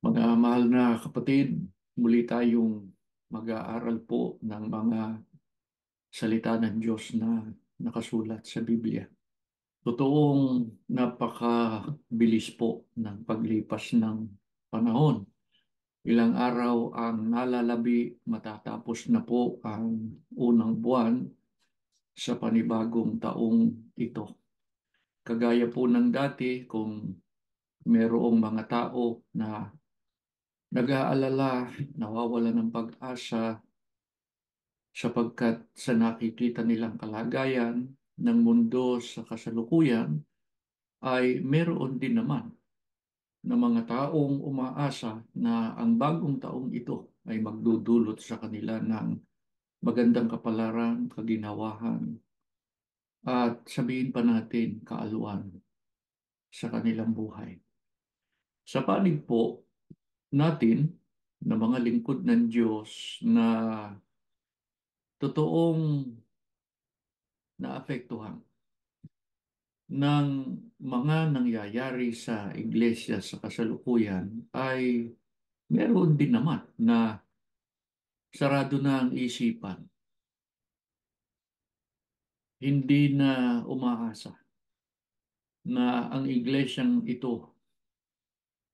Mga mahal na kapatid, muli tayong mag-aaral po ng mga salita ng Diyos na nakasulat sa Biblia. Totoong napakabilis po ng paglipas ng panahon. Ilang araw ang nalalabi, matatapos na po ang unang buwan sa panibagong taong ito. Kagaya po ng dati, kung merong mga tao na nag-aalala, nawawala ng pag-asa sapagkat sa nakikita nilang kalagayan ng mundo sa kasalukuyan ay meron din naman na mga taong umaasa na ang bagong taong ito ay magdudulot sa kanila ng magandang kapalaran, kaginawahan, at sabihin pa natin kaaluan sa kanilang buhay. Sa panig po natin na mga lingkod ng Diyos na totoong naapektuhan ng mga nangyayari sa iglesia sa kasalukuyan ay meron din naman na sarado na ang isipan, hindi na umaasa na ang iglesyang ito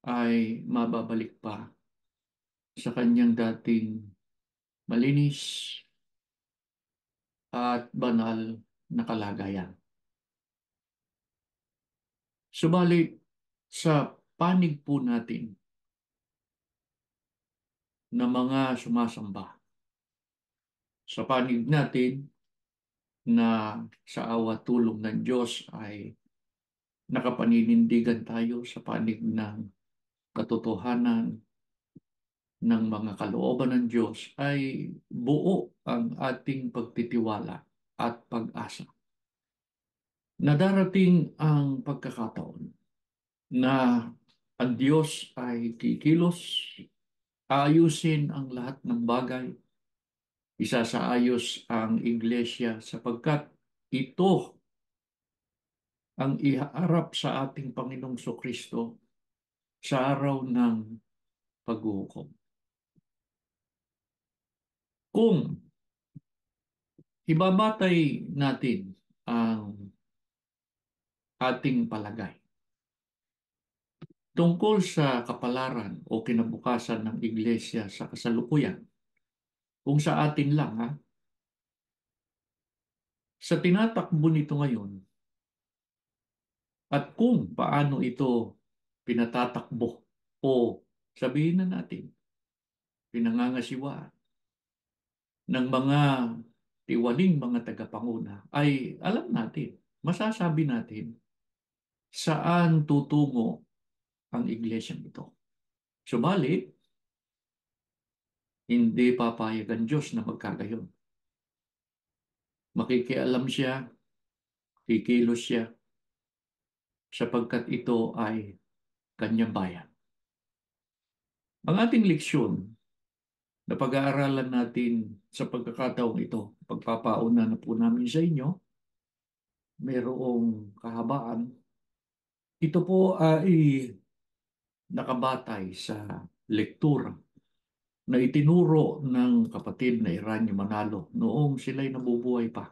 ay mababalik pa sa kanyang dating malinis at banal na kalagayan. Subalit sa panig po natin na mga sumasamba, sa panig natin na sa awa tulong ng Diyos ay nakapaninindigan tayo sa panig ng katotohanan ng mga kalooban ng Diyos, ay buo ang ating pagtitiwala at pag-asa na darating ang pagkakataon na ang Diyos ay kikilos, ayusin ang lahat ng bagay, isasaayos ang iglesia sapagkat ito ang iharap sa ating Panginoong Kristo sa araw ng paghuhukom. Kung ibabatay natin ang ating palagay tungkol sa kapalaran o kinabukasan ng iglesia sa kasalukuyan, kung sa atin lang sa tinatakbo nito ngayon at kung paano ito pinatatakbo o sabihin na natin pinangangasiwaan ng mga tiwaling mga tagapanguna, ay alam natin, masasabi natin saan tutungo ang iglesyang ito. Subalit, hindi papayag ang Diyos na magkagayon. Makikialam siya, kikilos siya, sapagkat ito ay kanyang bayan. Ang ating leksyon na pag-aaralan natin sa pagkakataong ito, pagpapauna na po namin sa inyo, mayroong kahabaan. Ito po ay nakabatay sa lektura na itinuro ng kapatid na Iranyo Manalo noong sila'y nabubuhay pa.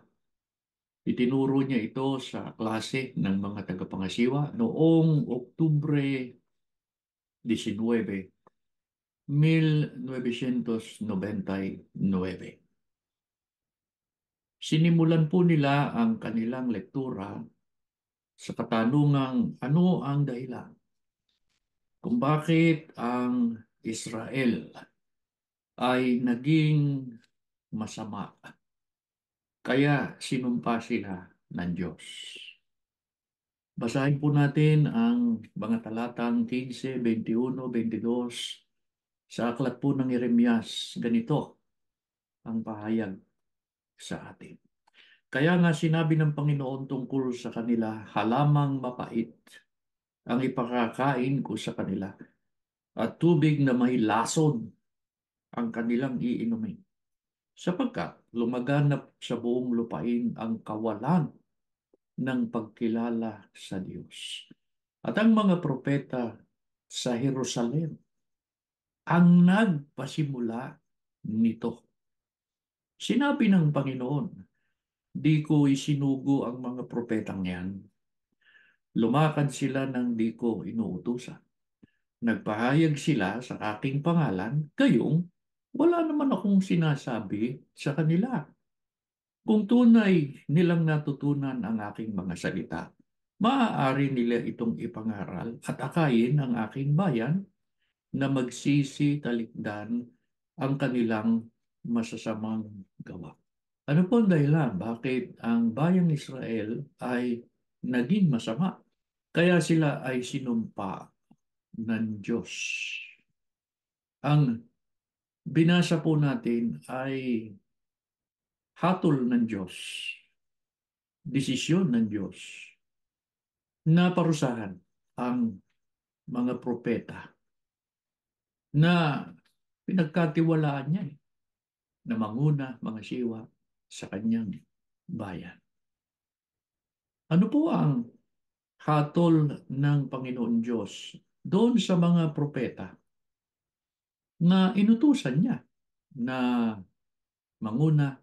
Itinuro niya ito sa klase ng mga tagapangasiwa noong Oktubre 19, 1999. Sinimulan po nila ang kanilang lektura sa katanungang ano ang dahilan kung bakit ang Israel ay naging masama. Kaya sinumpa sila ng Diyos. Basahin po natin ang mga talatang 15, 21, 22 sa aklat po ng Jeremias. Ganito ang pahayag sa atin. Kaya nga sinabi ng Panginoon tungkol sa kanila, halamang mapait ang ipakakain ko sa kanila at tubig na may lason ang kanilang iinumin. Sapagkat lumaganap sa buong lupain ang kawalan ng pagkilala sa Diyos. At ang mga propeta sa Jerusalem ang nagpasimula nito. Sinabi ng Panginoon, di ko isinugo ang mga propetang yan. Lumakad sila ng di ko inuutusan. Nagpahayag sila sa aking pangalan, gayong wala naman akong sinasabi sa kanila. Kung tunay nilang natutunan ang aking mga salita, maaari nila itong ipangaral at akayin ang aking bayan na magsisi talikdan ang kanilang masasamang gawa. Ano po ang dahilan bakit ang bayang Israel ay naging masama? Kaya sila ay sinumpa ng Diyos. Ang binasa po natin ay hatol ng Diyos, desisyon ng Diyos na parusahan ang mga propeta na pinagkatiwalaan niya na manguna mga siwa sa kanyang bayan. Ano po ang hatol ng Panginoon Diyos doon sa mga propeta na inutusan niya na manguna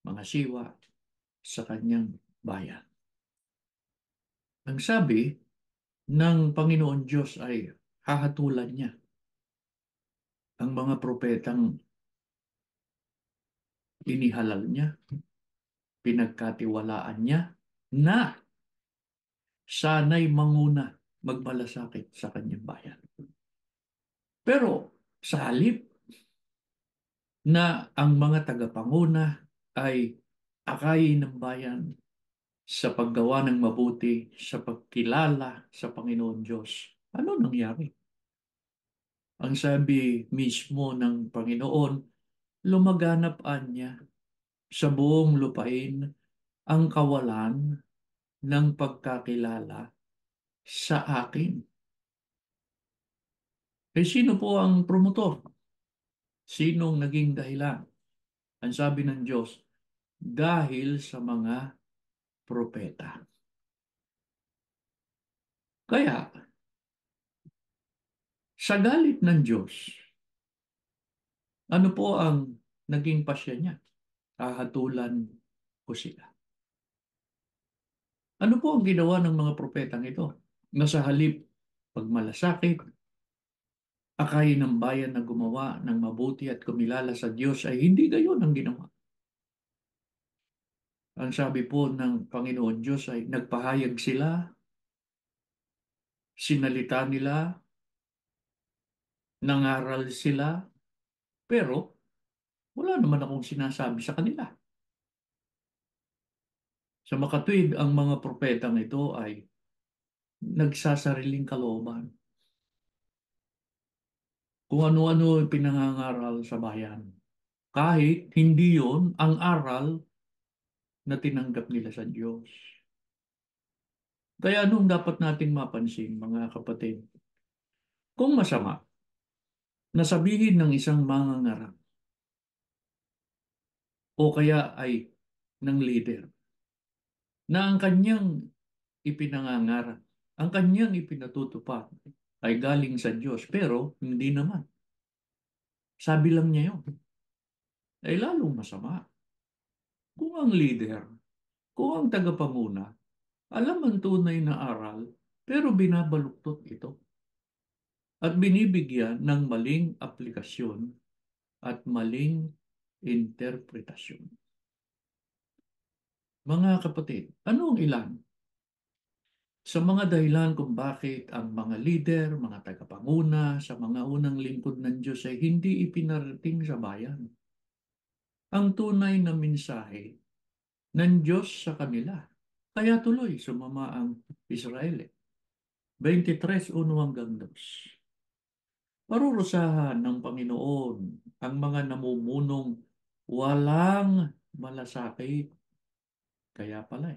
mga siwa sa kanyang bayan? Ang sabi ng Panginoon Diyos ay hahatulan niya ang mga propetang inihalal niya, pinagkatiwalaan niya na sana'y manguna magmalasakit sa kanyang bayan. Pero sa halip na ang mga tagapanguna ay akayin ng bayan sa paggawa ng mabuti, sa pagkilala sa Panginoon Diyos, ano nangyari? Ang sabi mismo ng Panginoon, lumaganap-an niya sa buong lupain ang kawalan ng pagkakilala sa akin. Eh sino po ang promotor? Sinong naging dahilan? Ang sabi ng Diyos, dahil sa mga propeta. Kaya, sa galit ng Diyos, ano po ang naging pasya niya? Hahatulan ko sila. Ano po ang ginawa ng mga propetang ito? Na sa halip pagmalasakit, akayin ng bayan na gumawa ng mabuti at kumilala sa Diyos ay hindi gayon ang ginawa. Ang sabi po ng Panginoon Diyos ay nagpahayag sila, sinalita nila, nangaral sila, pero wala naman akong sinasabi sa kanila. Sa makatuwid, ang mga propetang ito ay nagsasariling kalooban. Kung ano-ano pinangangaral sa bayan. Kahit hindi yon ang aral na tinanggap nila sa Diyos. Kaya anong dapat nating mapansin, mga kapatid? Kung masama, nasabihin ng isang mangangaral o kaya ay ng leader na ang kanyang ipinangangaral, ang kanyang ipinatutupad ay galing sa Diyos, pero hindi naman. Sabi lang niya yun. Ay lalong masama. Kung ang leader, kung ang tagapanguna, alam ang tunay na aral, pero binabaluktot ito at binibigyan ng maling aplikasyon at maling interpretasyon. Mga kapatid, ano ang ilan sa mga dahilan kung bakit ang mga lider, mga tagapanguna, sa mga unang lingkod ng Diyos ay hindi ipinarating sa bayan ang tunay na mensahe ng Diyos sa kanila? Kaya tuloy sumama ang Israel. 23:1-2. Parurusahan ng Panginoon ang mga namumunong walang malasakit. Kaya pala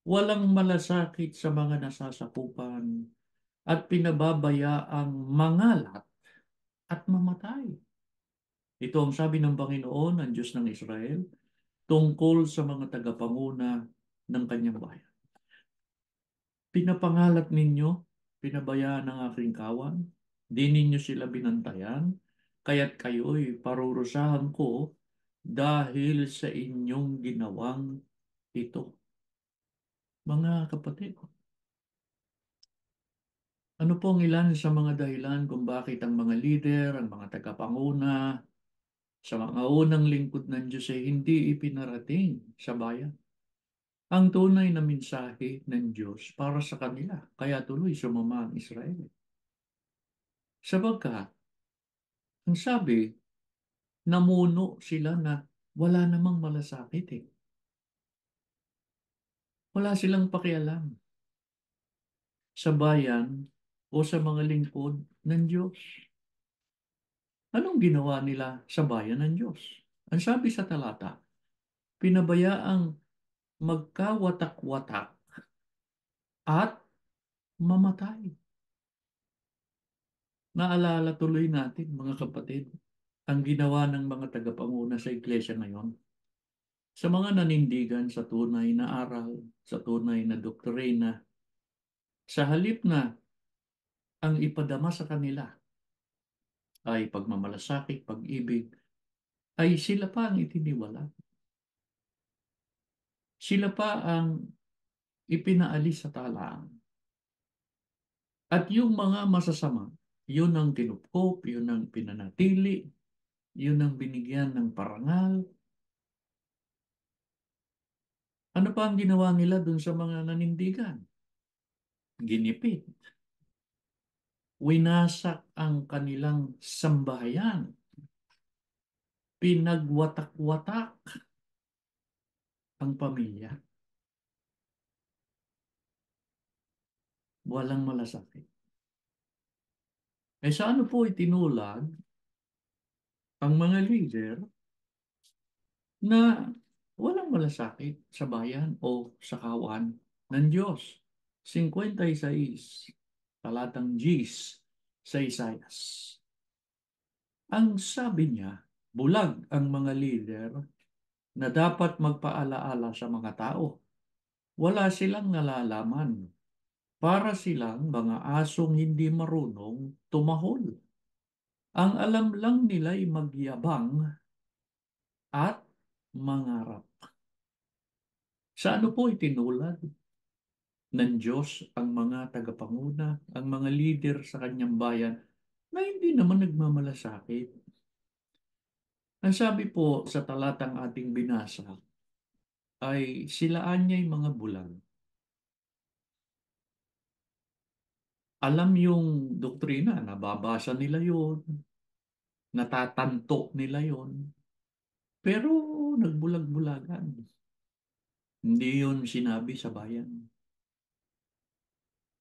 walang malasakit sa mga nasasakupan at pinababayaang mangalat at mamatay. Ito ang sabi ng Panginoon, ang Diyos ng Israel, tungkol sa mga tagapanguna ng kanyang bayan. Pinapangalat ninyo, pinabayaan ng aking kawan, Di ninyo sila binantayan, kaya't kayo'y parurusahan ko dahil sa inyong ginawang ito. Mga kapatid, ano po ang ilan sa mga dahilan kung bakit ang mga lider, ang mga tagapanguna, sa mga unang lingkod ng Diyos ay hindi ipinarating sa bayan ang tunay na mensahe ng Diyos para sa kanila. Kaya tuloy sumama ang Israel. Sabagkat, ang sabi, namuno sila na wala namang malasakit eh. Wala silang pakialam sa bayan o sa mga lingkod ng Diyos. Anong ginawa nila sa bayan ng Diyos? Ang sabi sa talata, pinabayaang magkawatak-watak at mamatay. Naalala tuloy natin, mga kapatid, ang ginawa ng mga tagapanguna sa iglesia ngayon. Sa mga nanindigan sa tunay na aral, sa tunay na doktrina, sa halip na ang ipadama sa kanila ay pagmamalasakit, pag-ibig, ay sila pa ang itiniwala. Sila pa ang ipinaalis sa talaan. At yung mga masasama, yun ang kinupkop, yun ang pinanatili, yun ang binigyan ng parangal. Ano pa ang ginawa nila dun sa mga nanindigan? Ginipit. Winasak ang kanilang sambahayan. Pinagwatak-watak ang pamilya. Walang malasakit. Eh sa ano po itinulag ang mga leader na walang malasakit sa bayan o sa kawan ng Diyos? 56, talatang Gs sa Isayas. Ang sabi niya, bulag ang mga leader na dapat magpaalaala sa mga tao. Wala silang nalalaman. Para silang mga asong hindi marunong tumahol. Ang alam lang nila'y magyabang at mangarap. Sa ano po itinulad ng Diyos ang mga tagapanguna, ang mga lider sa kanyang bayan na hindi naman nagmamalasakit? Ang sabi po sa talatang ating binasa ay silaan niya'y mga bulag. Alam yung doktrina, nababasa nila yon, natatanto nila yon, pero nagbulag-bulagan. Hindi yun sinabi sa bayan.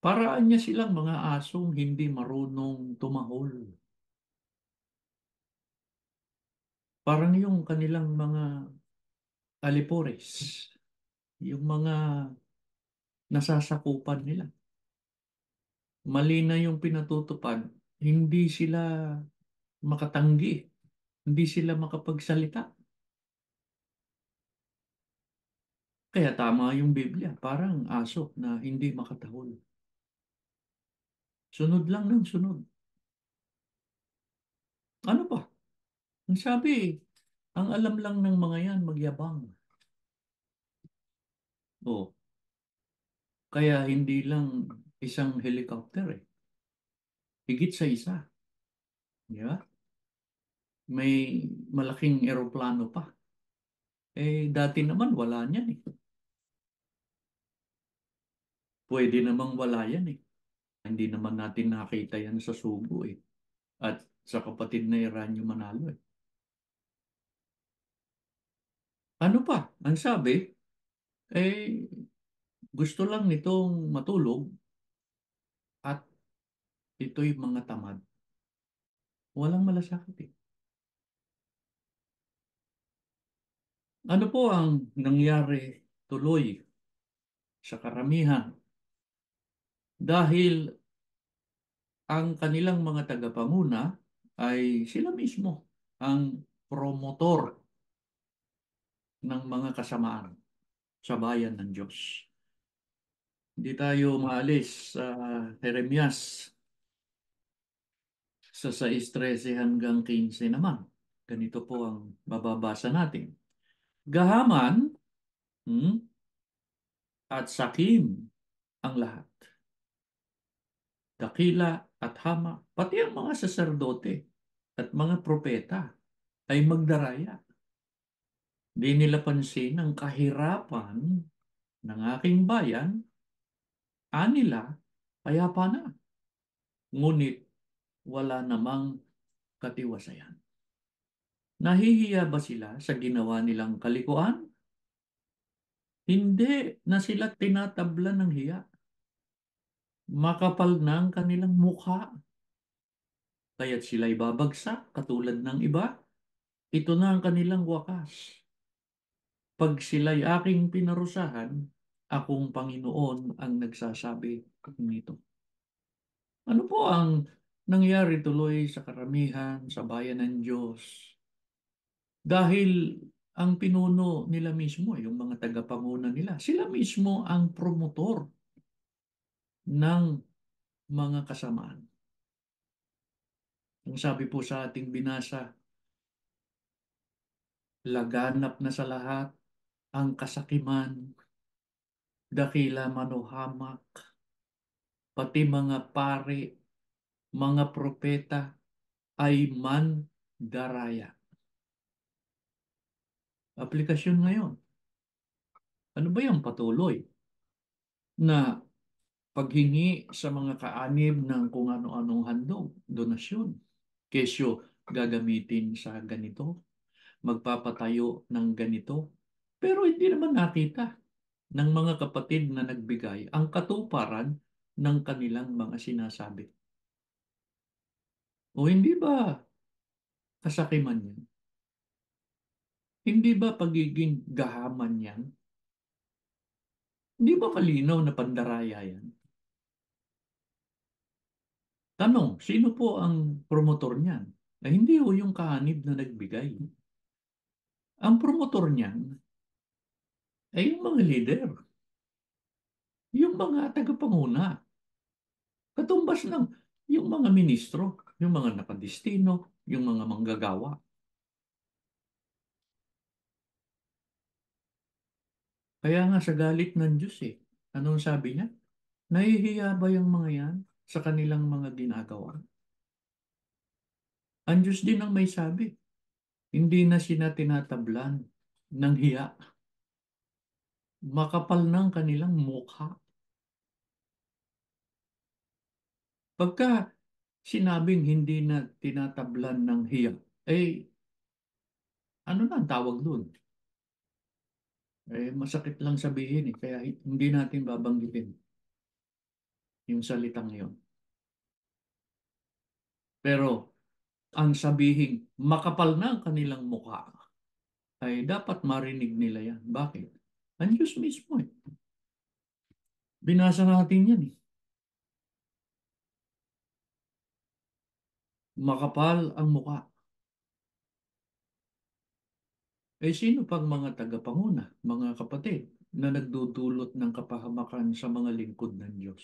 Paraan niya silang mga asong hindi marunong tumahol. Parang yung kanilang mga alipores, yung mga nasasakupan nila. Mali na yung pinatutupad, hindi sila makatanggi, hindi sila makapagsalita. Kaya tama yung Biblia, parang aso na hindi makatahol. Sunod lang ng sunod. Ano pa? Ang sabi, ang alam lang ng mga yan, magyabang. Oh, kaya hindi lang isang helicopter eh. Higit sa isa. Di ba? May malaking eroplano pa. Eh, dati naman wala niyan eh. Pwede namang wala yan eh. Hindi naman natin nakita yan sa Subo eh. At sa kapatid na Eranio Manalo eh. Ano pa? Ang sabi, eh, gusto lang nitong matulog at ito'y mga tamad. Walang malasakit eh. Ano po ang nangyari tuloy sa karamihan? Dahil ang kanilang mga tagapanguna ay sila mismo ang promotor ng mga kasamaan sa bayan ng Diyos. Hindi tayo maalis sa Jeremias Sa 6:13 hanggang 15 naman. Ganito po ang mababasa natin. Gahaman, hmm, at sakim ang lahat. Dakila at hama, pati ang mga saserdote at mga propeta ay magdaraya. Di nila pansin ang kahirapan ng aking bayan, anila, payapa na. Ngunit wala namang katiwasayan. Nahihiya ba sila sa ginawa nilang kalikuan? Hindi na sila tinatablan ng hiya. Makapal na ang kanilang mukha. Kaya't sila'y babagsak katulad ng iba. Ito na ang kanilang wakas. Pag sila'y aking pinarusahan, akong Panginoon ang nagsasabi nito. Ano po ang nangyari tuloy sa karamihan sa bayan ng Diyos? Dahil ang pinuno nila mismo, yung mga tagapanguna nila, sila mismo ang promotor ng mga kasamaan. Ang sabi po sa ating binasa, laganap na sa lahat ang kasakiman, dakila manuhamak, pati mga pari, mga propeta ay mandaraya. Aplikasyon ngayon. Ano ba yung patuloy na paghingi sa mga kaanib ng kung ano-anong handog, donasyon? Kesyo gagamitin sa ganito, magpapatayo ng ganito. Pero hindi naman nakita ng mga kapatid na nagbigay ang katuparan ng kanilang mga sinasabi. O hindi ba kasakiman yan? Hindi ba pagiging gahaman yan? Hindi ba malinaw na pandaraya yan? Tanong, sino po ang promotor niyan? Hindi ho yung kaanib na nagbigay. Ang promotor niyan ay yung mga leader, yung mga tagapanguna, katumbas ng yung mga ministro, yung mga nakadistino, yung mga manggagawa. Kaya nga sa galit ng Diyos anong sabi niya? Nahihiya ba yung mga yan sa kanilang mga ginagawa? Ang Diyos din ang may sabi. Hindi na sila tinatablan ng hiya. Makapal ng kanilang mukha. Pagka sinabing hindi na tinatablan ng hiya, ano na ang tawag doon? Masakit lang sabihin kaya hindi natin babanggitin yung salitang yon. Pero ang sabihing makapal na ang kanilang mukha ay dapat marinig nila yan. Bakit? Ang Diyos mismo Binasa natin yan Makapal ang mukha. Sino pang mga tagapanguna, mga kapatid, na nagdudulot ng kapahamakan sa mga lingkod ng Diyos?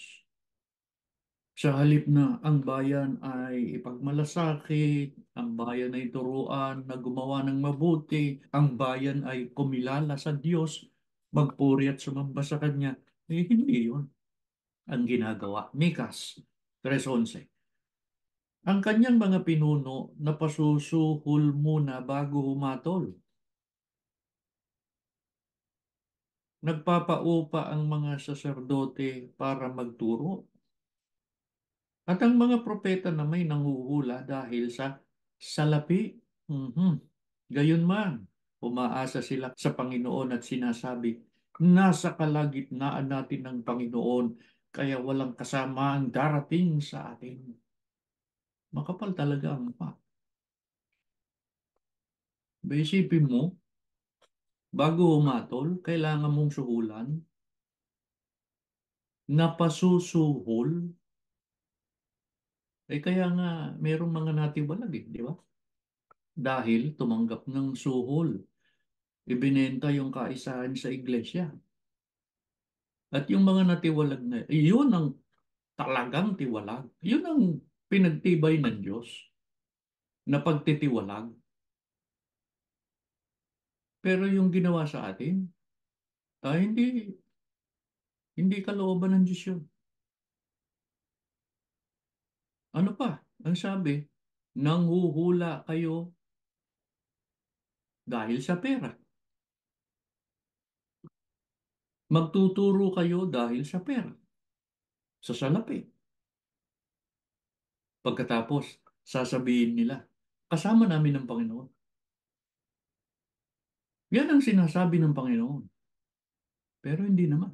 Sa halip na ang bayan ay ipagmalasakit, ang bayan ay turuan na gumawa ng mabuti, ang bayan ay kumilala sa Diyos, magpuri at sumamba sa Kanya, hindi yun ang ginagawa. Mikas 3:11. Ang kanyang mga pinuno napasusuhol muna bago humatol. Nagpapaupa ang mga saserdote para magturo. At ang mga propeta na may nanguhula dahil sa salapi. Mhm. Gayunman, umaasa sila sa Panginoon at sinasabi, nasa kalagitnaan natin ng Panginoon, kaya walang kasama ang darating sa atin. Makapal talaga ang mukha. Isipin mo, bago humatol, kailangan mong suhulan, napasusuhol, kaya nga merong mga natiwalag di ba? Dahil tumanggap ng suhol, ibinenta yung kaisahan sa iglesia. At yung mga natiwalag na, yun ang talagang tiwalag. Yun ang pinagtibay ng Diyos. na pagtitiwalag. Pero yung ginawa sa atin, hindi kalooban ng Diyos yun. Ano pa? Ang sabi, nanghuhula kayo dahil sa pera. Magtuturo kayo dahil sa pera, sa salapi. Pagkatapos, sasabihin nila, kasama namin ng Panginoon. Yan ang sinasabi ng Panginoon. Pero hindi naman.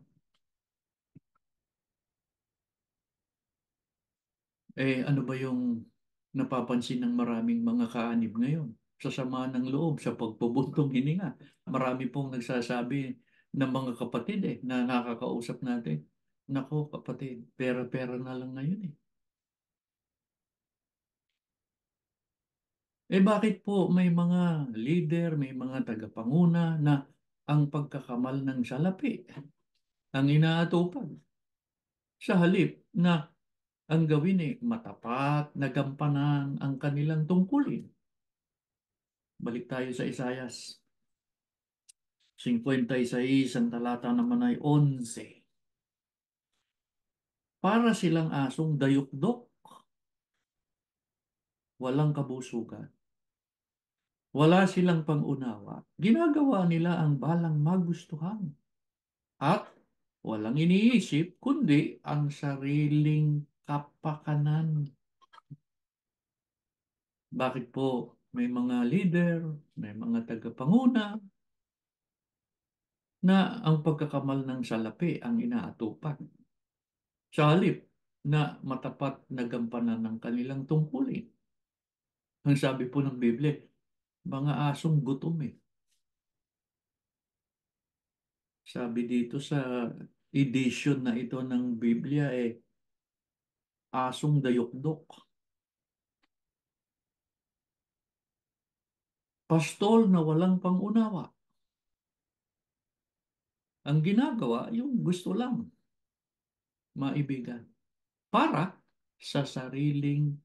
Ano ba yung napapansin ng maraming mga kaanib ngayon? Sa sama ng loob, sa pagbubuntong hininga. Marami pong nagsasabi ng mga kapatid na nakakausap natin. Nako kapatid, pera-pera na lang ngayon eh. Bakit po may mga leader, may mga tagapanguna na ang pagkakamal ng salapi ang inaatupag sa halip na ang gawin matapat na gampanan ang kanilang tungkulin. Balik tayo sa Isayas 56, ang talata naman ay 11. Para silang asong dayukdok, walang kabusugan. Wala silang pangunawa. Ginagawa nila ang balang magustuhan. At walang iniisip kundi ang sariling kapakanan. Bakit po may mga leader, may mga tagapanguna na ang pagkakamal ng salapi ang inaatupag? Sa halip na matapat na gampanan ng kanilang tungkulin. Ang sabi po ng Biblia, mga asong gutom eh. Sabi dito sa edition na ito ng Biblia asong dayokdok. Pastol na walang pangunawa. Ang ginagawa, yung gusto lang maibigan para sa sariling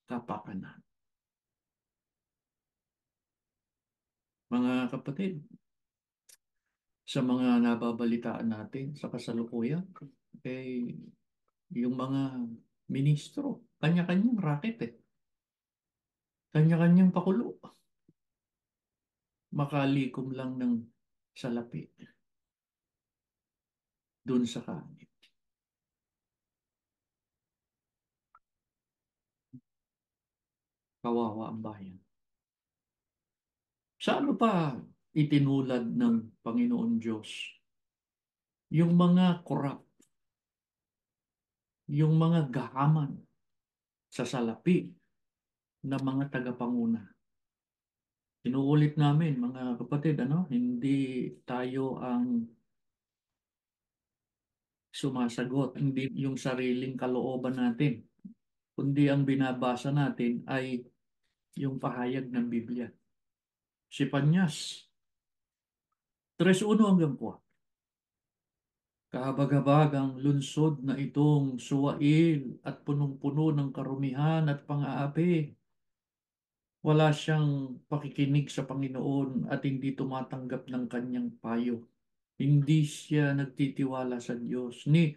kapakanan. Mga kapatid, sa mga nababalitaan natin sa kasalukuyan, eh, yung mga ministro, kanya-kanyang racket eh. Kanya-kanyang pakulo. Makalikom lang ng salapi dun sa kanin. Kawawa ang bayan. Sa ano pa itinulad ng Panginoon Diyos? Yung mga korap, yung mga gahaman sa salapi na mga tagapanguna. Inuulit namin, mga kapatid, hindi tayo ang sumasagot, hindi yung sariling kalooban natin, kundi ang binabasa natin ay yung pahayag ng Biblia. Si Panyas, 3:1 hanggang 4. Kahabag-habagang lungsod na itong suwail at punong-puno ng karumihan at pang-aapi. Wala siyang pakikinig sa Panginoon at hindi tumatanggap ng kanyang payo. Hindi siya nagtitiwala sa Diyos, ni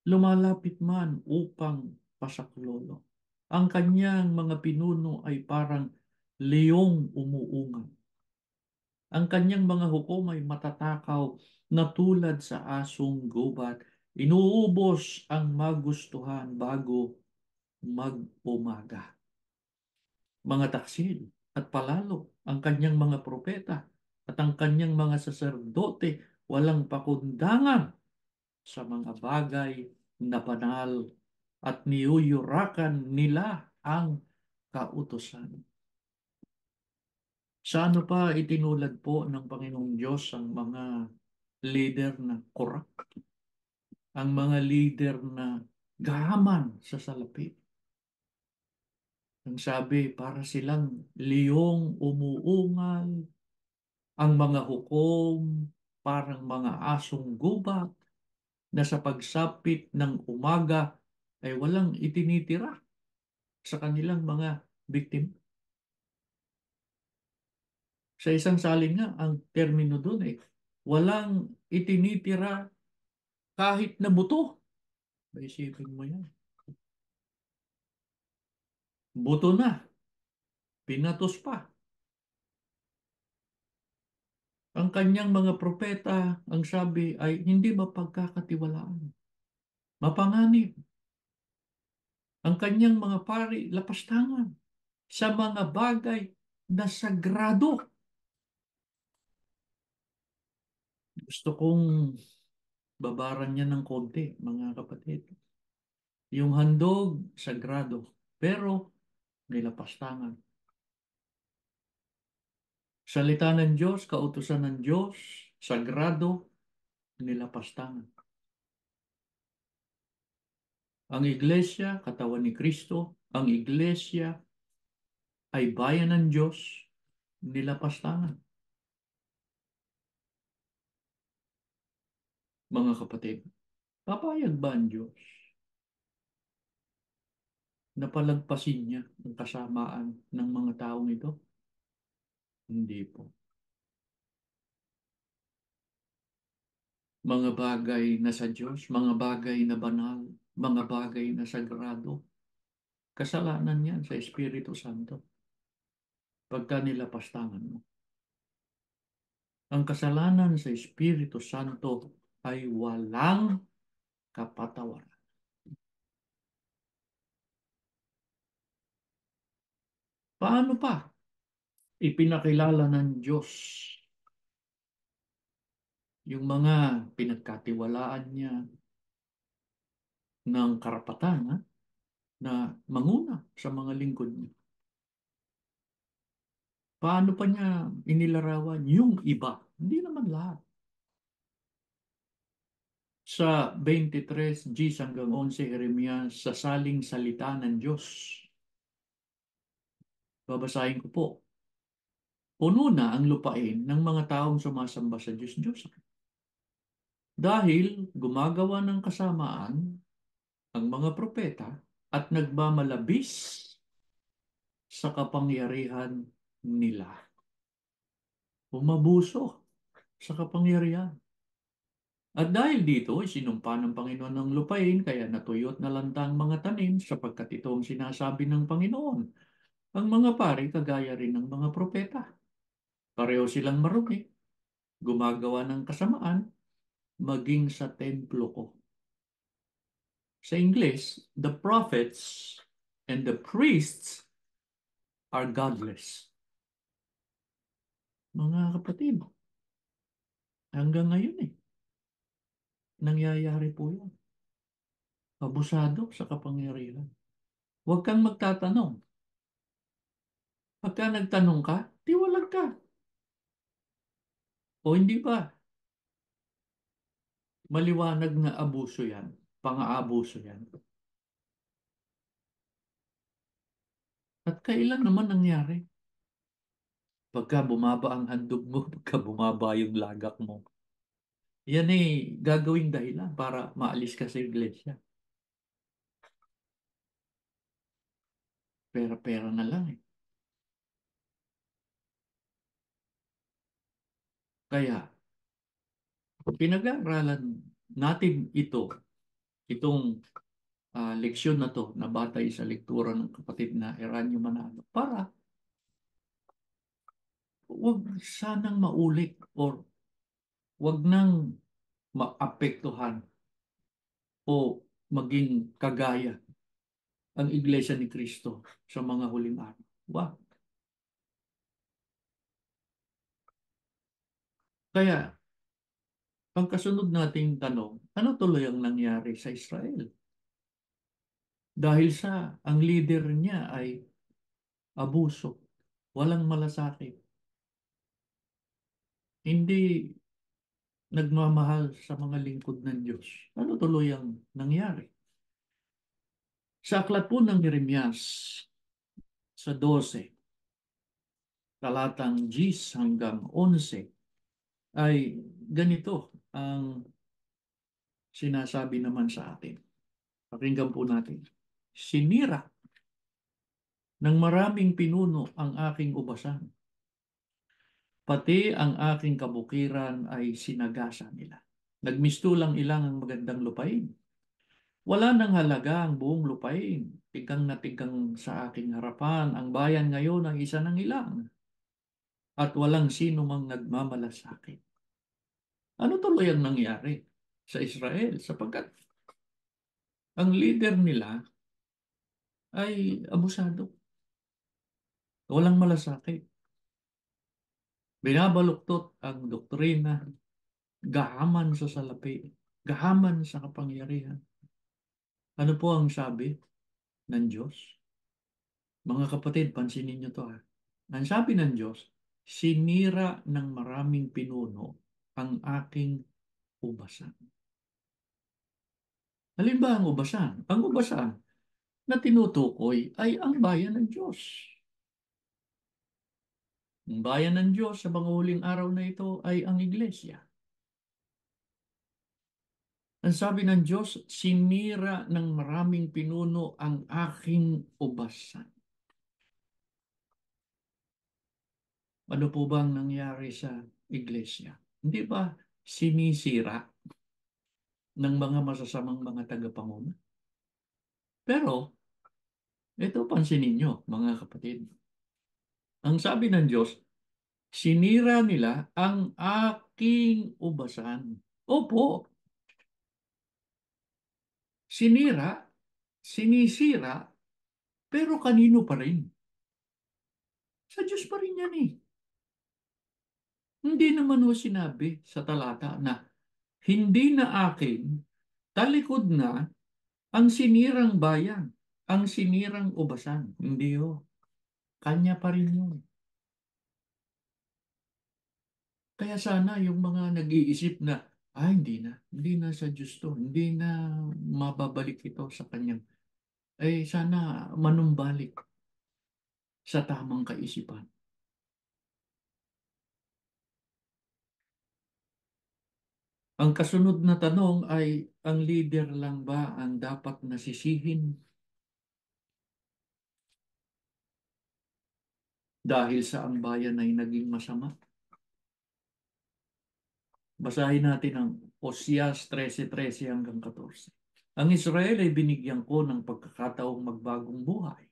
lumalapit man upang pasaklolo. Ang kanyang mga pinuno ay parang leong umuungan. Ang kanyang mga hukom ay matatakaw na tulad sa asong gubat. Inuubos ang magustuhan bago mag-umaga. Mga taksil at palalo ang kanyang mga propeta at ang kanyang mga saserdote walang pakundangan sa mga bagay na banal at niyuyurakan nila ang kautusan. Sa ano pa itinulad po ng Panginoong Diyos ang mga leader na corrupt, ang mga leader na gahaman sa salapi? Ang sabi, para silang liyong umuungal, ang mga hukom parang mga asong gubat na sa pagsapit ng umaga ay walang itinitira sa kanilang mga biktima. Sa isang salin nga, ang termino doon walang itinitira kahit na buto. Isipin mo yan. Buto na, pinatos pa. Ang kanyang mga propeta, ang sabi ay hindi mapagkakatiwalaan. Mapanganib. Ang kanyang mga pari, lapastangan sa mga bagay na sagrado. Gusto kong babaran niya ng konti, mga kapatid. Yung handog, sagrado. Pero, nilapastangan. Salita ng Diyos, kautusan ng Diyos, sagrado, nilapastangan. Ang iglesia, katawan ni Kristo, ang iglesia ay bayan ng Diyos, nilapastangan. Mga kapatid, papayag ba ang Diyos na palagpasin niya ang kasamaan ng mga taong ito? Hindi po. Mga bagay na sa Diyos, mga bagay na banal, mga bagay na sagrado, kasalanan yan sa Espiritu Santo pagka nilapastangan mo. Ang kasalanan sa Espiritu Santo ay walang kapatawaran. Paano pa ipinakilala ng Diyos yung mga pinagkatiwalaan niya ng karapatan na manguna sa mga lingkod niya? Paano pa niya inilarawan yung iba? Hindi naman lahat. Sa 23 Gs hanggang 11 Jeremias, sa saling salita ng Diyos. Babasahin ko po. Puno na ang lupain ng mga taong sumasamba sa Diyos-Diyos. Dahil gumagawa ng kasamaan ang mga propeta at nagmamalabis sa kapangyarihan nila. Umabuso sa kapangyarihan. At dahil dito, isinumpa ng Panginoon ng lupain, kaya natuyot na lantang mga tanim sapagkat ito ang sinasabi ng Panginoon. Ang mga pari, kagaya rin ng mga propeta. Pareho silang marumi, gumagawa ng kasamaan, maging sa templo ko. Sa English, the prophets and the priests are godless. Mga kapatid, hanggang ngayon nangyayari po yan. Abusado sa kapangyarihan. Huwag kang magtatanong. Pagka nagtanong ka, tiwalag ka. O hindi ba? Maliwanag na abuso yan. Pang-aabuso yan. At kailan naman nangyari? Pagka bumaba ang handog mo, pagka bumaba yung lagak mo. Yan gagawing dahilan para maalis ka sa iglesia. Pera-pera na lang Kaya, pinag-aaralan natin itong leksyon na to na batay sa lektura ng kapatid na Eranio Manalo para wag sanang maulit or wag nang maapektuhan o maging kagaya ang Iglesia ni Cristo sa mga huling araw. Wag. Kaya, ang kasunod nating tanong, ano tuloy ang nangyari sa Israel? Dahil ang leader niya ay abuso, walang malasakit, hindi nagmamahal sa mga lingkod ng Diyos. Ano tuloy ang nangyari? Sa aklat po ng Jeremias, sa 12, talatang 10 hanggang 11, ay ganito ang sinasabi naman sa atin. Pakinggan po natin. Sinira ng maraming pinuno ang aking ubasan. Pati ang aking kabukiran ay sinagasa nila. Nagmistulang ilang ang magandang lupain. Wala nang halaga ang buong lupain. Tigang na tigang sa aking harapan. Ang bayan ngayon ang isa ng ilang. At walang sino mang nagmamalasakit. Ano tuloy ang nangyari sa Israel? Sapagkat ang leader nila ay abusado. Walang malasakit. Binabaluktot ang doktrina. Gahaman sa salapi. Gahaman sa kapangyarihan. Ano po ang sabi ng Diyos? Mga kapatid, pansinin niyo to ha. Ang sabi ng Diyos, sinira ng maraming pinuno ang aking ubasan. Alin ba ang ubasan? Ang ubasan na tinutukoy ay ang bayan ng Diyos. Ang bayan ng Diyos sa mga huling araw na ito ay ang iglesia. Ang sabi ng Diyos, sinira ng maraming pinuno ang aking ubasan. Ano po bang nangyari sa iglesia? Hindi ba sinisira ng mga masasamang mga tagapangunan? Pero, ito pansinin nyo, mga kapatid. Ang sabi ng Diyos, sinira nila ang aking ubasan. Opo, sinira, sinisira, pero kanino pa rin? Sa Diyos pa rin yan eh. Hindi naman ho sinabi sa talata na hindi na akin, talikod na ang sinirang bayan, ang sinirang ubasan. Hindi ho. Kanya pa rin yun. Kaya sana yung mga nag-iisip na, hindi na sa Diyos to, hindi na mababalik ito sa kanyang, sana manumbalik sa tamang kaisipan. Ang kasunod na tanong ay, ang leader lang ba ang dapat nasisihin dahil sa ang bayan ay naging masama? Basahin natin ang Oseas 13:13 hanggang 14. Ang Israel ay binigyan ko ng pagkakataong magbagong buhay.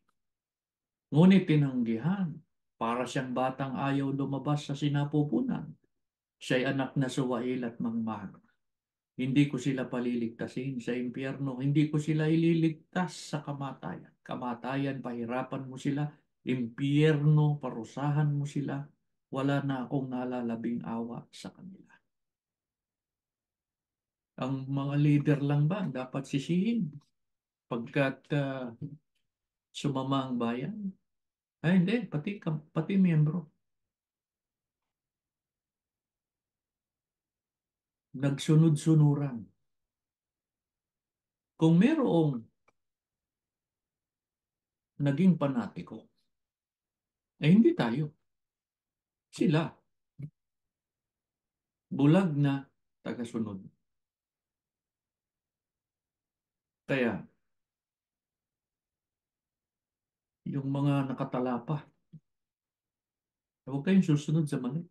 Ngunit tinanggihan, para siyang batang ayaw lumabas sa sinapupunan. Siya'y anak na suwail at mangmang. Hindi ko sila paliligtasin sa impyerno. Hindi ko sila ililigtas sa kamatayan. Kamatayan, pahirapan mo sila. Impyerno, parusahan mo sila. Wala na akong nalalabing awa sa kanila. Ang mga leader lang ba ang dapat sisihin pagkat sumama ang bayan? Ay, hindi. Pati miyembro. Nagsunod-sunuran. Kung merong naging panatiko, hindi tayo. Sila. Bulag na tagasunod. Kaya, yung mga nakatalapa, huwag kayong susunod sa mali.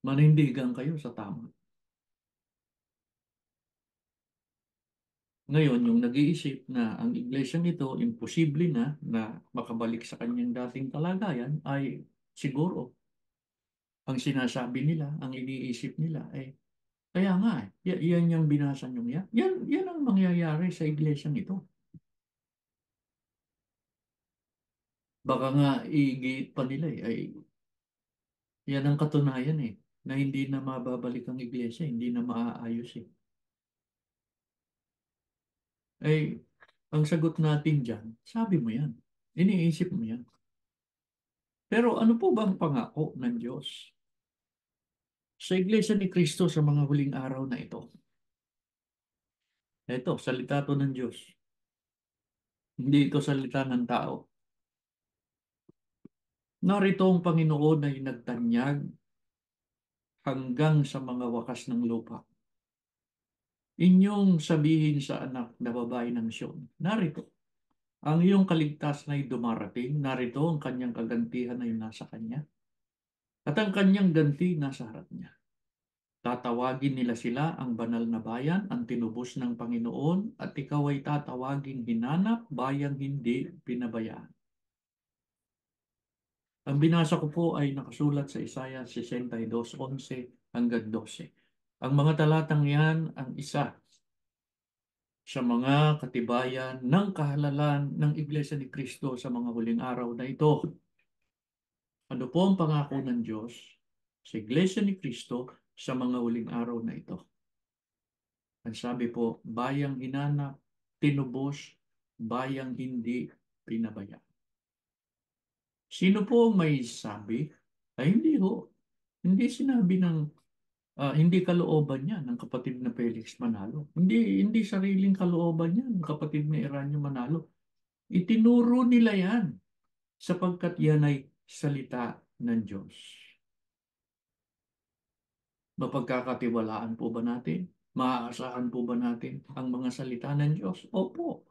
Manindigan kayo sa tama. Ngayon, yung nag-iisip na ang iglesyang ito, imposible na makabalik sa kanyang dating kalagayan, ay siguro ang sinasabi nila, ang iniisip nila, kaya nga, yan yung binasa nyo yan. Yan ang mangyayari sa iglesyang ito. Baka nga igiit pa nila yan ang katunayan na hindi na mababalik ang iglesia, hindi na maaayos Eh, ang sagot natin dyan, sabi mo yan. Iniisip mo yan. Pero ano po bang pangako ng Diyos sa iglesia ni Kristo sa mga huling araw na ito? Ito, salita to ng Diyos. Hindi ito salita ng tao. Narito ang Panginoon ay nagtanyag hanggang sa mga wakas ng lupa. Inyong sabihin sa anak na babae ng Siyon, narito, ang iyong kaligtasan ay dumarating, narito ang kanyang kagantihan ay nasa kanya. At ang kanyang ganti nasa harap niya. Tatawagin nila sila ang banal na bayan, ang tinubos ng Panginoon, at ikaw ay tatawagin hinanap, bayang hindi pinabayaan. Ang binasa ko po ay nakasulat sa Isaiah 62:11 hanggang 12. Ang mga talatang yan ang isa sa mga katibayan ng kahalalan ng Iglesia ni Cristo sa mga huling araw na ito. Ano po ang pangako ng Diyos sa Iglesia ni Cristo sa mga huling araw na ito? Ang sabi po, bayang hinanap, tinubos, bayang hindi pinabaya. Sino po ang may sabi? Ay hindi ho. Hindi sinabi ng hindi kalooban niya ng kapatid na Felix Manalo. Hindi sariling kalooban niya ng kapatid na Eranio Manalo. Itinuro nila yan sapagkat yan ay salita ng Diyos. Mapagkakatiwalaan po ba natin? Maaasahan po ba natin ang mga salita ng Diyos? Opo.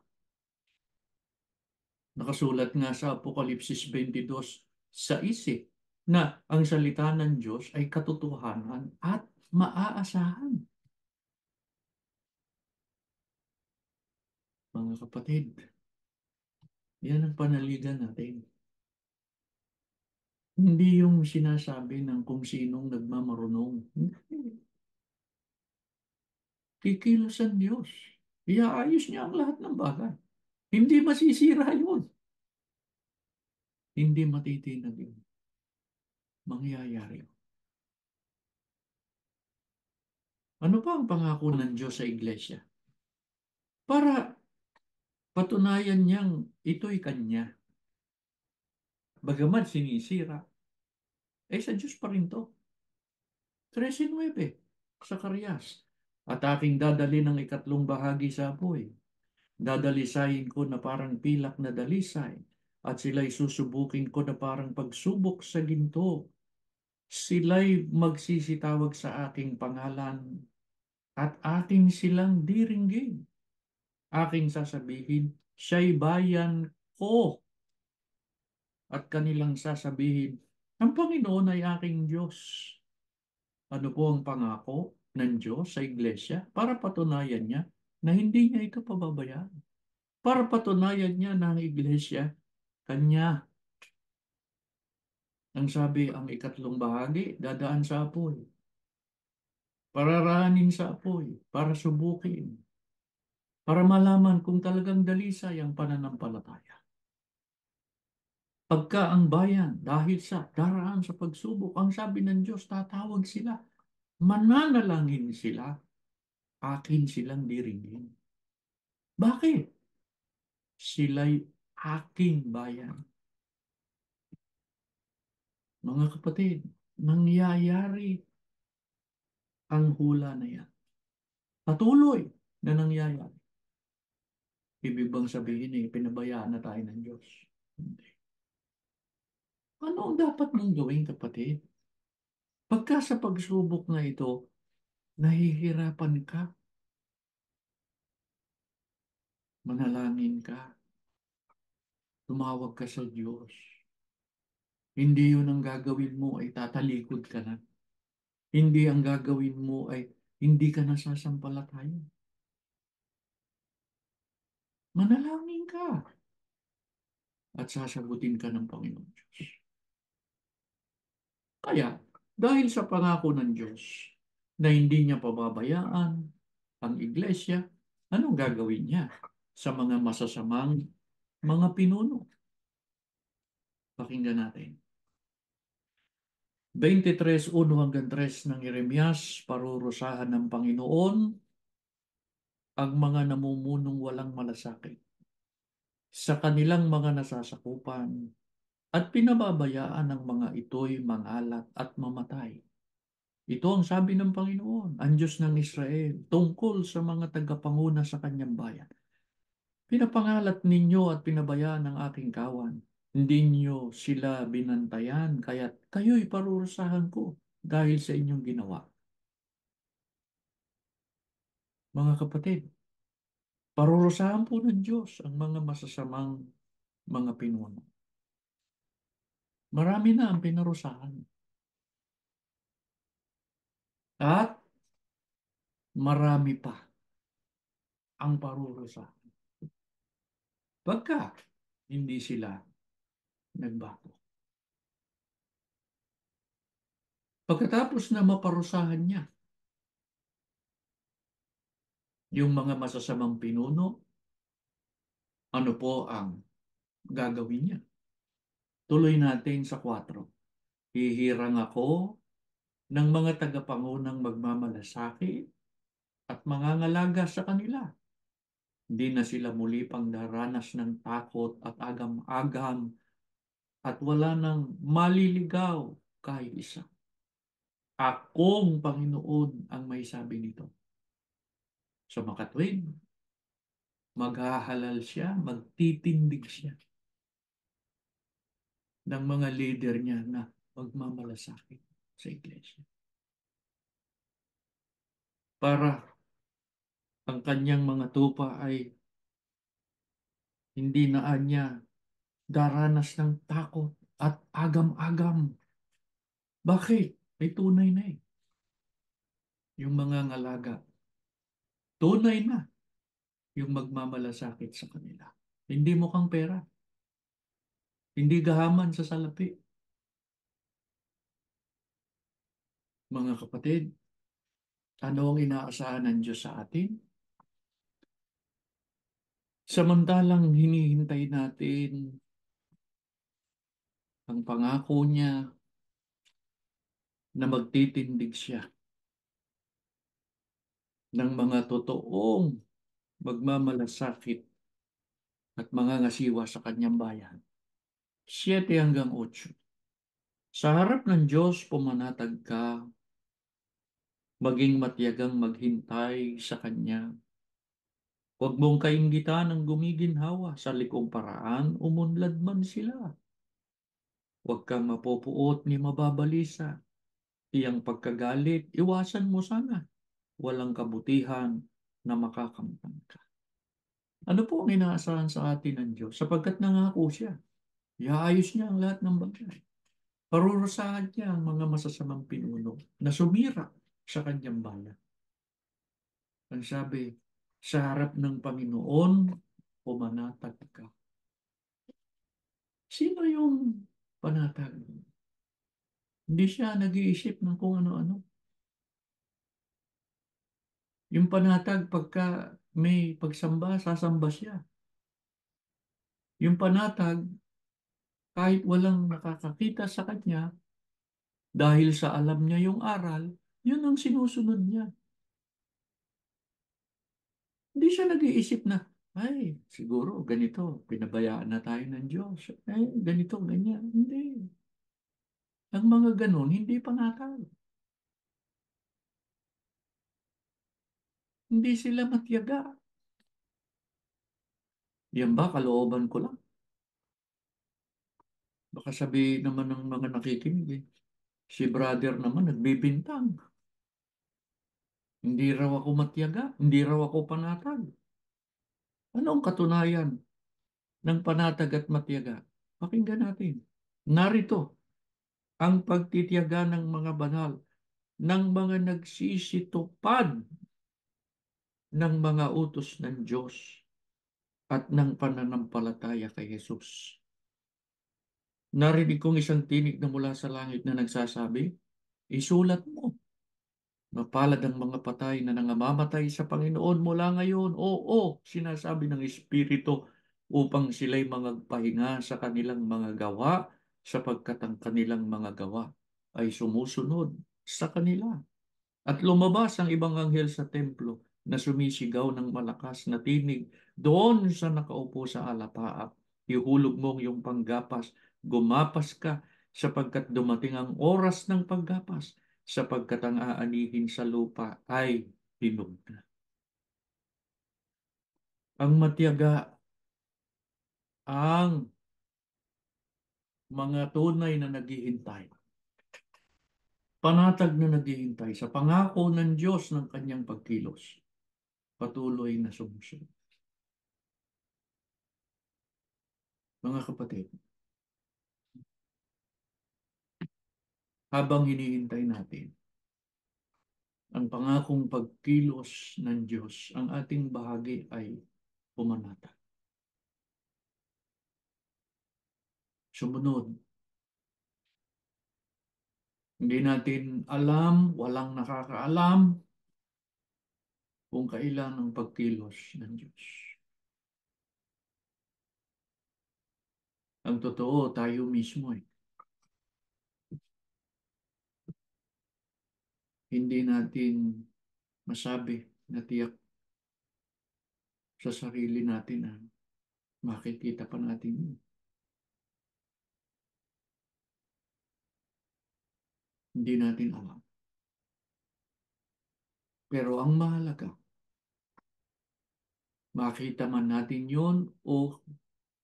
Nakasulat nga sa Apokalipsis 22:6 na ang salita ng Diyos ay katotohanan at maaasahan. Mga kapatid, yan ang panaligan natin. Hindi yung sinasabi ng kung sinong nagmamarunong. Hindi. Kikilos ang Diyos. Iaayos niya ang lahat ng bagay. Hindi masisira yun. Hindi matitinag yun. Mangyayari yun. Ano pa ang pangako ng Diyos sa iglesia? Para patunayan niyang ito'y Kanya. Bagamat sinisira, sa Diyos pa rin to. 13:9, Zacarias. At aking dadali ng ikatlong bahagi sa apoy. Dadalisayin ko na parang pilak na dalisay. At sila'y susubukin ko na parang pagsubok sa ginto. Sila'y magsisitawag sa aking pangalan at aking silang diringgin. Aking sasabihin, siya'y bayan ko. At kanilang sasabihin, ang Panginoon ay aking Diyos. Ano po ang pangako ng Diyos sa iglesia? Para patunayan niya na hindi niya ito pababayaan. Para patunayan niya na ang iglesia, Kanya. Ang sabi, ang ikatlong bahagi, dadaan sa apoy. Pararahanin sa apoy, para subukin. Para malaman kung talagang dalisay ang pananampalataya. Pagka ang bayan, dahil sa daraan sa pagsubok, ang sabi ng Diyos, tatawag sila. Mananalangin sila, akin silang diringin. Bakit? Sila'y aking bayan. Mga kapatid, nangyayari ang hula na yan. Patuloy na nangyayari. Ibig bang sabihin pinabayaan na tayo ng Diyos? Hindi. Ano ang dapat mong gawin, kapatid? Pagka sa pagsubok na ito, nahihirapan ka, manalangin ka, tumawag ka sa Diyos. Hindi yun ang gagawin mo ay tatalikod ka na. Hindi ang gagawin mo ay hindi ka nasasampalataya. Manalangin ka at sasagutin ka ng Panginoon Diyos. Kaya, dahil sa pangako ng Diyos na hindi niya pababayaan ang iglesia, anong gagawin niya sa mga masasamang mga pinuno? Pakinggan natin. 23:1 hanggang 3 ng Jeremias, parurusahan ng Panginoon ang mga namumunong walang malasakit sa kanilang mga nasasakupan at pinababayaan ng mga ito'y mangalat at mamatay. Ito ang sabi ng Panginoon, ang Diyos ng Israel, tungkol sa mga tagapanguna sa kanyang bayan. Pinapangalat ninyo at pinabayaan ang aking kawan. Hindi niyo sila binantayan, kaya't kayo'y parurusahan ko dahil sa inyong ginawa. Mga kapatid, parurusahan po ng Diyos ang mga masasamang mga pinuno. Marami na ang pinarusahan. At marami pa ang parurusa pagka hindi sila nagbago. Pagkatapos na maparusahan niya yung mga masasamang pinuno, ano po ang gagawin niya? Tuloy natin sa 4. Hihirang ako ng mga tagapangunang magmamalasakit at mangangalaga sa kanila. Hindi na sila muli pang daranas ng takot at agam-agam at wala nang maliligaw kahit isa. Akong Panginoon ang may sabi nito. Sa makatwid, maghahalal siya, magtitindig siya ng mga leader niya na magmamalasakit sa iglesia. Para ang kanyang mga tupa ay hindi na niya daranas ng takot at agam-agam. Bakit? May tunay na eh. Yung mga ngalaga, tunay na yung magmamalasakit sa kanila. Hindi mukhang pera. Hindi gahaman sa salapi. Mga kapatid, ano ang inaasahan ng Diyos sa atin? Samantalang hinihintay natin ang pangako niya na magtitindig siya ng mga totoong magmamalasakit at mga ngasiwa sa kanyang bayan. 7 hanggang 8. Sa harap ng Diyos, pumanatag ka, maging matiyagang maghintay sa Kanya. Huwag mong kainggitan ang gumiginhawa sa likong paraan, umunlad man sila. Huwag kang mapupuot ni mababalisa. Iyang pagkagalit, iwasan mo sana. Walang kabutihan na makakamtan ka. Ano po ang inaasahan sa atin ng Diyos? Sapagkat nangako siya. Iaayos niya ang lahat ng bagay. Parurusahan niya ang mga masasamang pinuno na sumira sa kanyang bayan. Ang sabi, sa harap ng Panginoon, pumanatag ka. Sino yung panatag? Hindi siya nag-iisip ng kung ano-ano. Yung panatag, pagka may pagsamba, sasamba siya. Yung panatag, kahit walang nakakakita sa kanya, dahil sa alam niya yung aral, yun ang sinusunod niya. Hindi siya nag-iisip na, ay, siguro ganito, pinabayaan na tayo ng Diyos. Ay, ganito, ganyan. Hindi. Ang mga ganun, hindi panatag. Hindi sila matyaga. Yan ba, kalooban ko lang? Baka sabihin naman ng mga nakikinig eh. Si brother naman nagbibintang. Hindi raw ako matyaga. Hindi raw ako panatag. Ano ang katunayan ng panatag at matyaga? Pakinggan natin. Narito ang pagtitiyaga ng mga banal, ng mga nagsisitupad ng mga utos ng Diyos at ng pananampalataya kay Jesus. Narinig kong isang tinig na mula sa langit na nagsasabi, isulat mo, mapalad ang mga patay na nangamamatay sa Panginoon mula ngayon. Oo, sinasabi ng Espiritu upang sila'y mangagpahinga sa kanilang mga gawa sapagkat ang kanilang mga gawa ay sumusunod sa kanila. At lumabas ang ibang anghel sa templo na sumisigaw ng malakas na tinig doon sa nakaupo sa alapaap. Ihulog mong yung panggapas, gumapas ka sapagkat dumating ang oras ng paggapas, sapagkat ang aanihin sa lupa ay hinog na. Ang matyaga, ang mga tunay na naghihintay, panatag na naghihintay sa pangako ng Diyos ng kanyang pagkilos, patuloy na sumusunod. Mga kapatid, habang hinihintay natin ang pangakong pagkilos ng Diyos, ang ating bahagi ay pumanata. Sumunod, hindi natin alam, walang nakakaalam kung kailan ang pagkilos ng Diyos. Ang totoo, tayo mismo eh. Hindi natin masabi na tiyak sa sarili natin na makikita pa natin yun. Hindi natin alam. Pero ang mahalaga, makita man natin yun o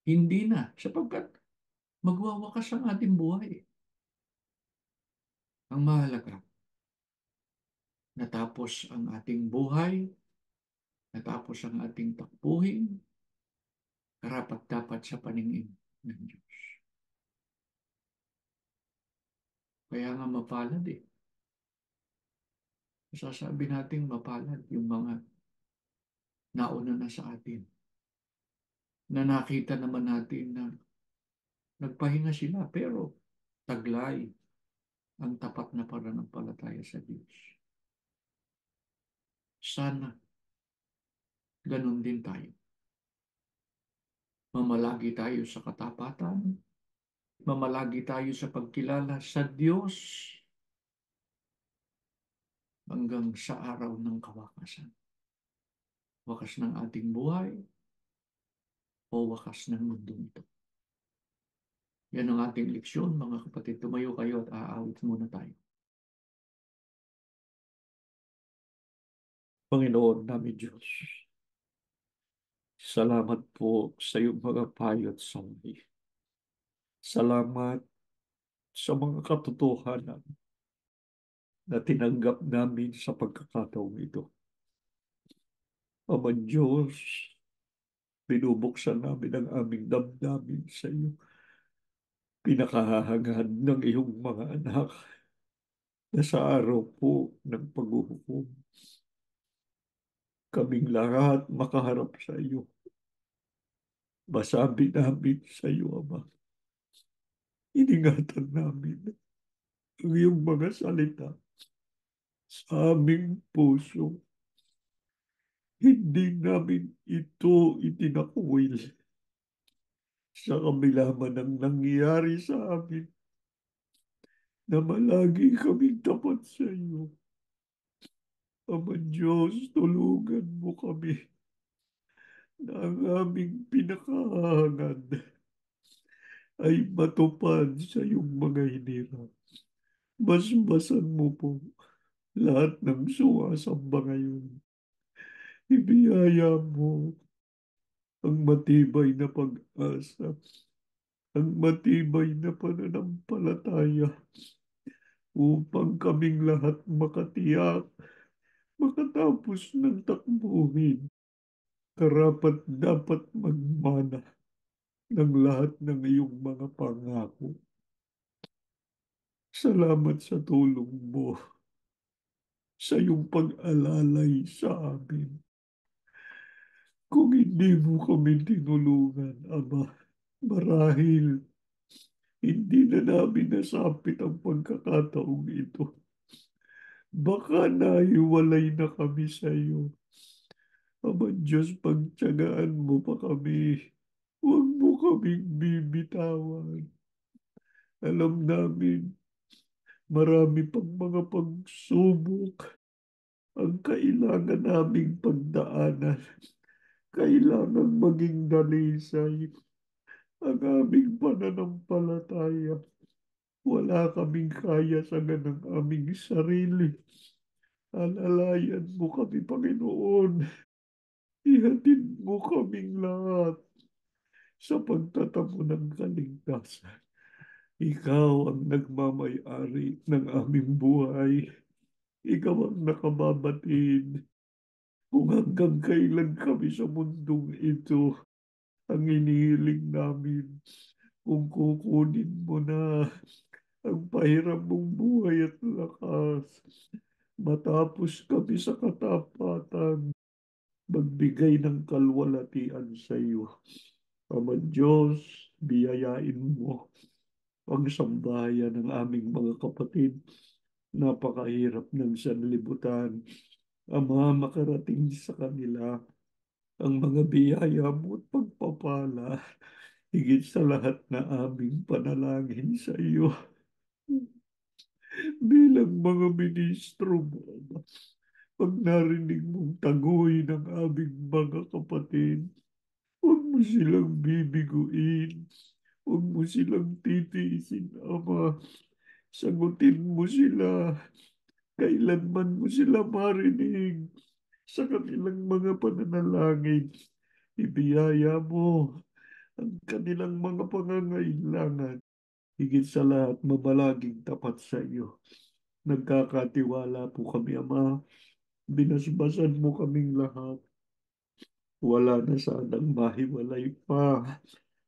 hindi na, sapagkat magwawakas ang ating buhay. Ang mahalaga, natapos ang ating buhay, natapos ang ating takbuhin, karapat-dapat sa paningin ng Diyos. Kaya nga mapalad eh. Masasabi natin mapalad yung mga nauna na sa atin na nakita naman natin na nagpahinga sila pero taglay ang tapat na pananampalataya sa Diyos. Sana ganun din tayo. Mamalagi tayo sa katapatan, mamalagi tayo sa pagkilala sa Diyos hanggang sa araw ng kawakasan. Wakas ng ating buhay o wakas ng mundo ito. Yan ang ating leksyon, mga kapatid. Tumayo kayo at aawit muna tayo. Panginoon namin Diyos, salamat po sa iyong mga payo at sawi. Salamat sa mga katotohanan na tinanggap namin sa pagkakataong ito. Ama Diyos, binubuksan namin ang aming damdamin sa iyo. Pinakahahangad ng iyong mga anak na sa araw po ng paghuhukom, kaming lahat makaharap sa iyo. Masabi namin sa iyo, Ama, iningatan namin ang iyong mga salita sa aming puso. Hindi namin ito itinakwil sa kabila man ang nangyari sa amin na malagi kaming tapat sa iyo. Ama Diyos, tulungan mo kami na ang aming pinakahangad ay matupad sa iyong mga hinirang. Basbasan mo po lahat ng sumasamba ngayon. Ibiyaya mo ang matibay na pag-asa, ang matibay na pananampalataya upang kaming lahat makatiyak, makatapos ng takbuhin, karapat dapat magmana ng lahat ng iyong mga pangako. Salamat sa tulong mo, sa iyong pag-alalay sa amin. Kung hindi mo kami tinulungan, Ama, marahil hindi na namin nasapit ang pagkakataong ito. Baka nahiwalay na kami sa iyo. Ama Diyos, pagtiyagaan mo pa kami. Huwag mo kaming bibitawan. Alam namin, marami pang mga pagsubok ang kailangan naming pagdaanan. Kailangan maging dalisay ang aming pananampalataya. Wala kaming kaya sa ganang aming sarili. Alalayan mo kami, Panginoon. Ihatid mo kaming lahat sa pagtatamo ng kaligtasan. Ikaw ang nagmamay-ari ng aming buhay. Ikaw ang nakababatid kung hanggang kailan kami sa mundong ito. Ang inihiling namin kung kukunin mo na ang pahiram mong buhay at lakas. matapos kami sa katapatan magbigay ng kalwalatian sa iyo. Ama Diyos, biyayain mo ang sambahayan ng aming mga kapatid. Napakahirap ng sanlibutan. Ama, makarating sa kanila ang mga biyaya mo at pagpapala. Higit sa lahat na aming panalangin sa iyo bilang mga ministro mo, Ama. Pag narinig mong taguhin ng aming mga kapatid, huwag mo silang bibiguin. Huwag mo silang titiisin, Ama. Sagutin mo sila. Kailanman mo sila marinig sa kanilang mga pananalangin. Ibiyaya mo ang kanilang mga pangangailangan. Higit sa lahat, mabalaging tapat sa iyo. Nagkakatiwala po kami, Ama. Binasbasan mo kaming lahat. Wala na sanang mahiwalay pa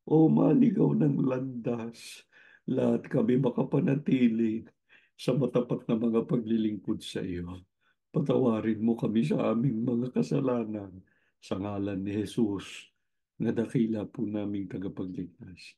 o maligaw ng landas. Lahat kami makapanatili sa matapat na mga paglilingkod sa iyo. Patawarin mo kami sa aming mga kasalanan sa ngalan ni Jesus na dakila po naming tagapagligtas.